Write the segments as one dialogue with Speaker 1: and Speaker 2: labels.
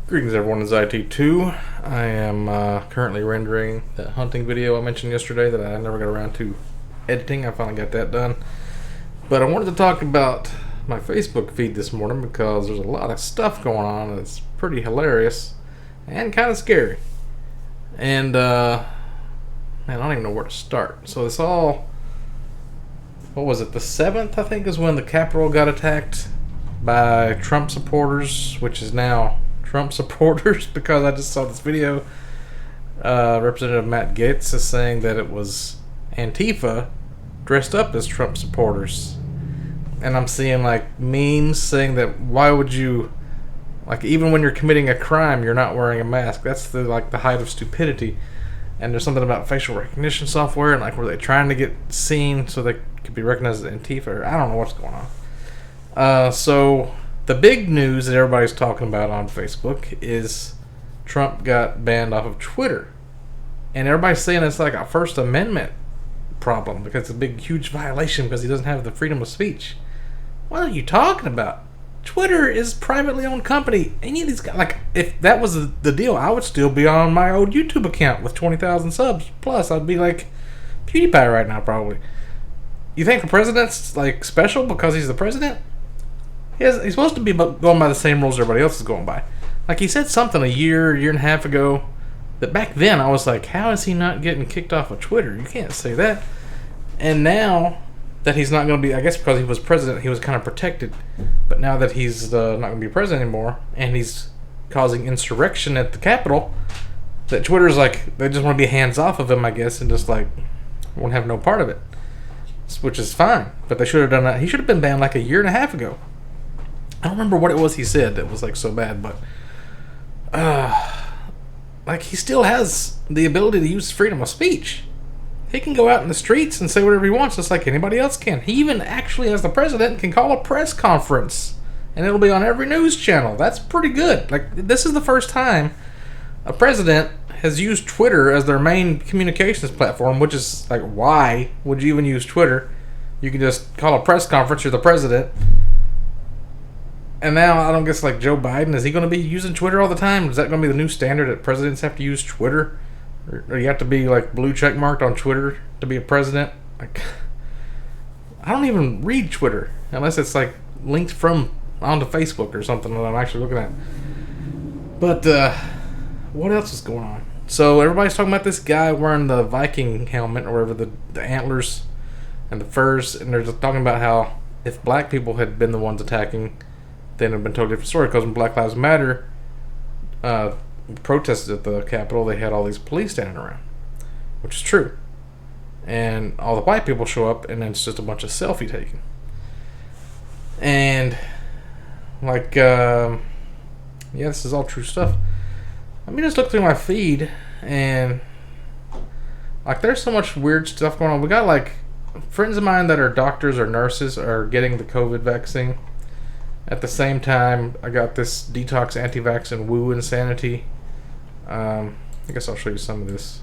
Speaker 1: Greetings everyone, it's IT2. I am currently rendering that hunting video I mentioned yesterday that I never got around to editing. I finally got that done. But I wanted to talk about my Facebook feed this morning because there's a lot of stuff going on that's pretty hilarious and kind of scary. And man, I don't even know where to start. So it's all, what was it, the 7th I think is when the Capitol got attacked by Trump supporters, which is now Trump supporters, because I just saw this video. Representative Matt Gaetz is saying that it was Antifa dressed up as Trump supporters, and I'm seeing like memes saying that why would you, like, even when you're committing a crime, you're not wearing a mask. That's the height of stupidity. And there's something about facial recognition software, and like, were they trying to get seen so they could be recognized as Antifa? Or I don't know what's going on. So the big news that everybody's talking about on Facebook is Trump got banned off of Twitter. And everybody's saying it's like a First Amendment problem because it's a big, huge violation because he doesn't have the freedom of speech. What are you talking about? Twitter is a privately owned company. Any of these guys, like, if that was the deal, I would still be on my old YouTube account with 20,000 subs. Plus, I'd be like PewDiePie right now, probably. You think the president's like special because he's the president? He's supposed to be going by the same rules everybody else is going by. Like, he said something a year and a half ago that back then I was like, how is he not getting kicked off of Twitter? You can't say that. And now that he's not going to be, I guess because he was president, he was kind of protected. But now that he's not going to be president anymore, and he's causing insurrection at the Capitol, that Twitter's like, they just want to be hands off of him, I guess, and just like won't have no part of it. Which is fine. But they should have done that. He should have been banned like a year and a half ago. I don't remember what it was he said that was like so bad, but like, he still has the ability to use freedom of speech. He can go out in the streets and say whatever he wants, just like anybody else can. He even actually, as the president, can call a press conference, and it'll be on every news channel. That's pretty good. Like, this is the first time a president has used Twitter as their main communications platform, which is like, why would you even use Twitter? You can just call a press conference. You're the president. And now, I don't guess, like, Joe Biden, is he going to be using Twitter all the time? Is that going to be the new standard that presidents have to use Twitter? Or you have to be, like, blue check marked on Twitter to be a president? Like, I don't even read Twitter unless it's, like, linked from onto Facebook or something that I'm actually looking at. But, what else is going on? So, everybody's talking about this guy wearing the Viking helmet or whatever, the antlers and the furs, and they're just talking about how if black people had been the ones attacking, then it would have been a totally different story, because when Black Lives Matter protested at the Capitol, they had all these police standing around, which is true. And all the white people show up, and then it's just a bunch of selfie taking. And, like, yeah, this is all true stuff. Let me just look through my feed, and, like, there's so much weird stuff going on. We got, like, friends of mine that are doctors or nurses are getting the COVID vaccine. At the same time, I got this detox anti-vax and woo insanity. I guess I'll show you some of this.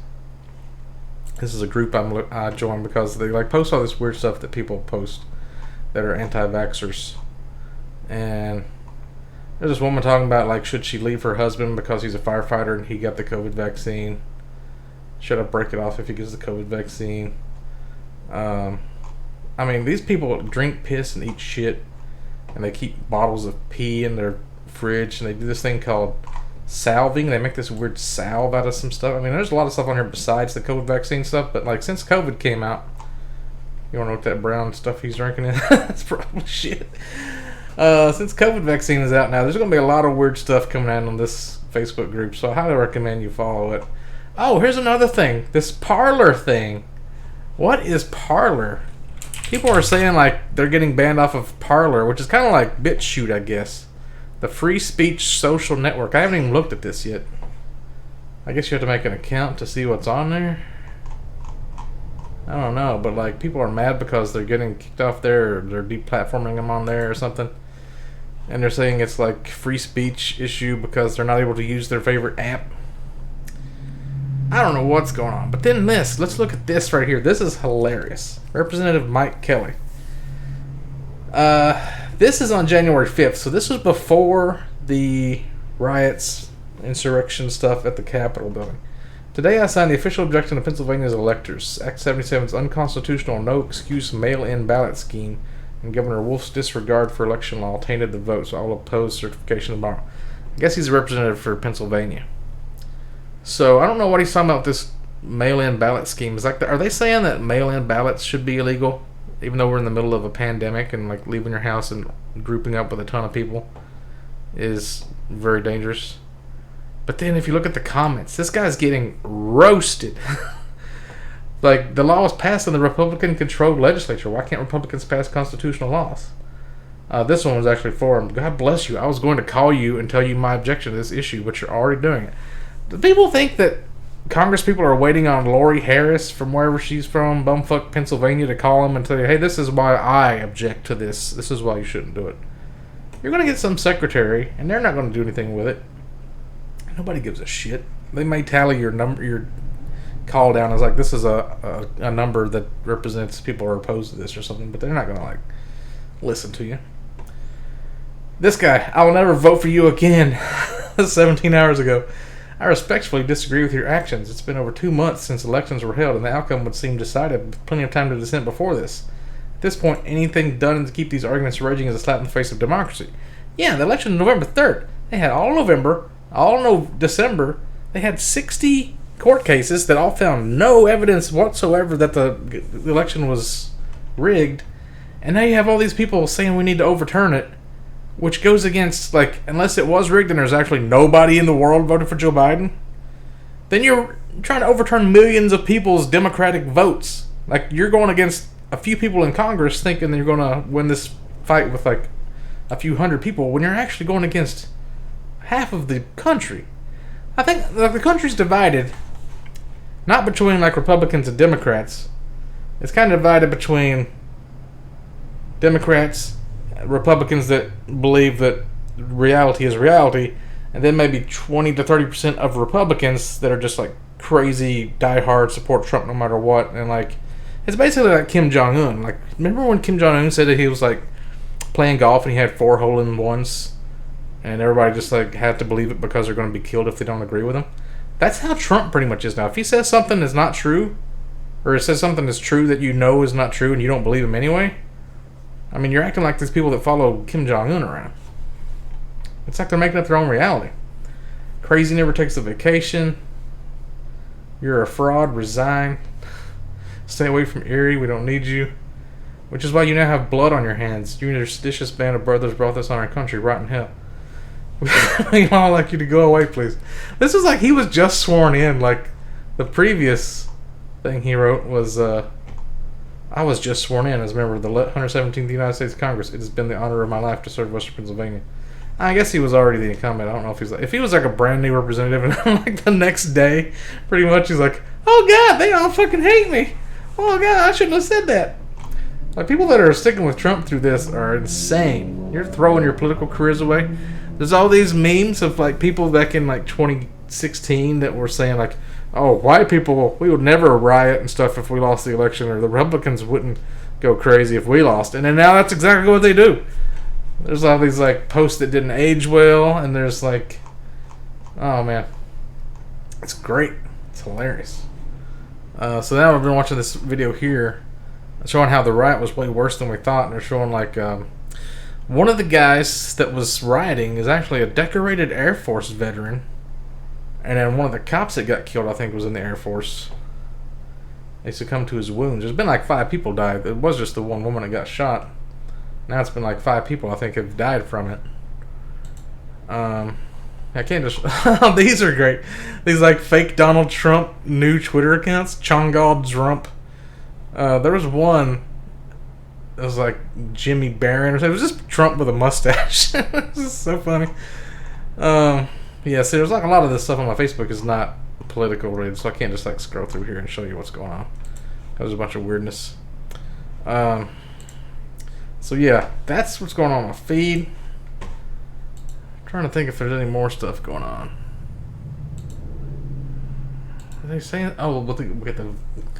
Speaker 1: This is a group I joined because they like post all this weird stuff that people post that are anti-vaxxers. And there's this woman talking about, like, should she leave her husband because he's a firefighter and he got the COVID vaccine? Should I break it off if he gets the COVID vaccine? I mean, these people drink piss and eat shit. And they keep bottles of pee in their fridge, and they do this thing called salving. They make this weird salve out of some stuff. I mean, there's a lot of stuff on here besides the COVID vaccine stuff, but, like, since COVID came out, you want to know what that brown stuff he's drinking in? That's probably shit. Since COVID vaccine is out now, there's going to be a lot of weird stuff coming out on this Facebook group, so I highly recommend you follow it. Oh, here's another thing. This Parler thing. What is Parler? People are saying, like, they're getting banned off of Parler, which is kind of like BitChute, I guess. The free speech social network. I haven't even looked at this yet. I guess you have to make an account to see what's on there. I don't know, but, like, people are mad because they're getting kicked off there, or they're deplatforming them on there or something. And they're saying it's, like, free speech issue because they're not able to use their favorite app. I don't know what's going on. But then this. Let's look at this right here. This is hilarious. Representative Mike Kelly. This is on January 5th. So this was before the riots insurrection stuff at the Capitol building. Today I signed the official objection to Pennsylvania's electors. Act 77's unconstitutional no-excuse mail-in ballot scheme and Governor Wolf's disregard for election law tainted the vote, so I will oppose certification tomorrow. I guess he's a representative for Pennsylvania. So I don't know what he's talking about with this mail-in ballot scheme. Are they saying that mail-in ballots should be illegal, even though we're in the middle of a pandemic and like leaving your house and grouping up with a ton of people is very dangerous? But then if you look at the comments, this guy's getting roasted. Like, the law was passed in the Republican-controlled legislature. Why can't Republicans pass constitutional laws? This one was actually for him. God bless you. I was going to call you and tell you my objection to this issue, but you're already doing it. Do people think that Congress people are waiting on Lori Harris from wherever she's from, bumfuck Pennsylvania, to call them and tell you, hey, this is why I object to this. This is why you shouldn't do it. You're going to get some secretary, and they're not going to do anything with it. Nobody gives a shit. They may tally your number, your call down as like, this is a number that represents people who are opposed to this or something, but they're not going to like listen to you. This guy, I will never vote for you again. 17 hours ago. I respectfully disagree with your actions. It's been over 2 months since elections were held, and the outcome would seem decided with plenty of time to dissent before this. At this point, anything done to keep these arguments raging is a slap in the face of democracy. Yeah, the election is November 3rd. They had all November, all December. They had 60 court cases that all found no evidence whatsoever that the election was rigged. And now you have all these people saying we need to overturn it, which goes against, like, unless it was rigged and there's actually nobody in the world voted for Joe Biden, then you're trying to overturn millions of people's democratic votes. Like, you're going against a few people in Congress thinking that you're going to win this fight with, like, a few hundred people when you're actually going against half of the country. I think, like, the country's divided, not between, like, Republicans and Democrats. It's kind of divided between Democrats, Republicans that believe that reality is reality, and then maybe 20 to 30% of Republicans that are just like crazy diehard support Trump no matter what. And like, it's basically like Kim Jong-un. Like, remember when Kim Jong-un said that he was like playing golf and he had 4 hole-in-ones, and everybody just like had to believe it because they're going to be killed if they don't agree with him? That's how Trump pretty much is now. If he says something is not true, or he says something is true that you know is not true and you don't believe him anyway, I mean, you're acting like these people that follow Kim Jong-un around. It's like they're making up their own reality. Crazy never takes a vacation. You're a fraud. Resign. Stay away from Erie. We don't need you. Which is why you now have blood on your hands. You and your seditious band of brothers brought this on our country. Rotten hell. We'd all like you to go away, please. This is like he was just sworn in. Like, the previous thing he wrote was, I was just sworn in as a member of the 117th United States Congress. It has been the honor of my life to serve Western Pennsylvania. I guess he was already the incumbent. I don't know if he was like a brand new representative, and like the next day, pretty much he's like, oh God, they all fucking hate me. Oh God, I shouldn't have said that. Like, people that are sticking with Trump through this are insane. You're throwing your political careers away. There's all these memes of like people back in like 2016 that were saying like, oh, white people, we would never riot and stuff if we lost the election, or the Republicans wouldn't go crazy if we lost. And then now that's exactly what they do. There's all these like posts that didn't age well, and there's like, oh man, it's great. It's hilarious. So now I've been watching this video here showing how the riot was way worse than we thought, and they're showing like one of the guys that was rioting is actually a decorated Air Force veteran. And then one of the cops that got killed, I think, was in the Air Force. They succumbed to his wounds. There's been like 5 people died. It was just the one woman that got shot. Now it's been like 5 people, I think, have died from it. I can't just... These are great. These like fake Donald Trump new Twitter accounts. Chongal Trump. There was one that was like Jimmy Barron or something. It was just Trump with a mustache. This is so funny. Yeah, see, there's like a lot of this stuff on my Facebook is not political related, so I can't just like scroll through here and show you what's going on. There's a bunch of weirdness. So yeah, that's what's going on my feed. I'm trying to think if there's any more stuff going on. Are they saying? Oh, we get the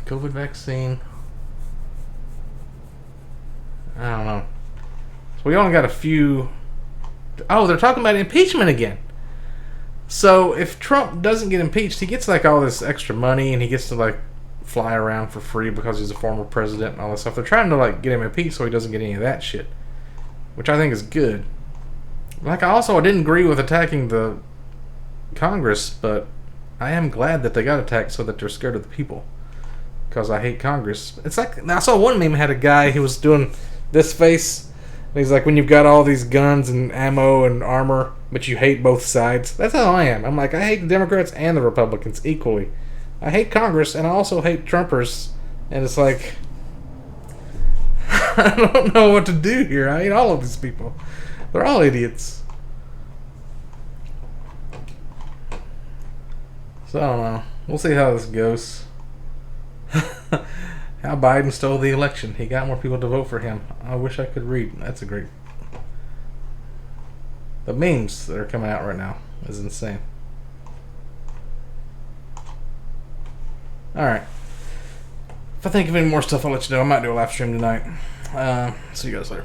Speaker 1: COVID vaccine. I don't know. So we only got a few. Oh, they're talking about impeachment again. So if Trump doesn't get impeached, he gets like all this extra money and he gets to like fly around for free because he's a former president and all this stuff. They're trying to like get him impeached so he doesn't get any of that shit, which I think is good. Like I didn't agree with attacking the Congress, but I am glad that they got attacked so that they're scared of the people. Because I hate Congress. It's like I saw one meme had a guy who was doing this face. And he's like, when you've got all these guns and ammo and armor, but you hate both sides. That's how I am. I'm like, I hate the Democrats and the Republicans equally. I hate Congress and I also hate Trumpers. And it's like, I don't know what to do here. I hate all of these people. They're all idiots. So I don't know. We'll see how this goes. How Biden stole the election. He got more people to vote for him. I wish I could read. That's a great... The memes that are coming out right now is insane. Alright. If I think of any more stuff, I'll let you know. I might do a live stream tonight. See you guys later.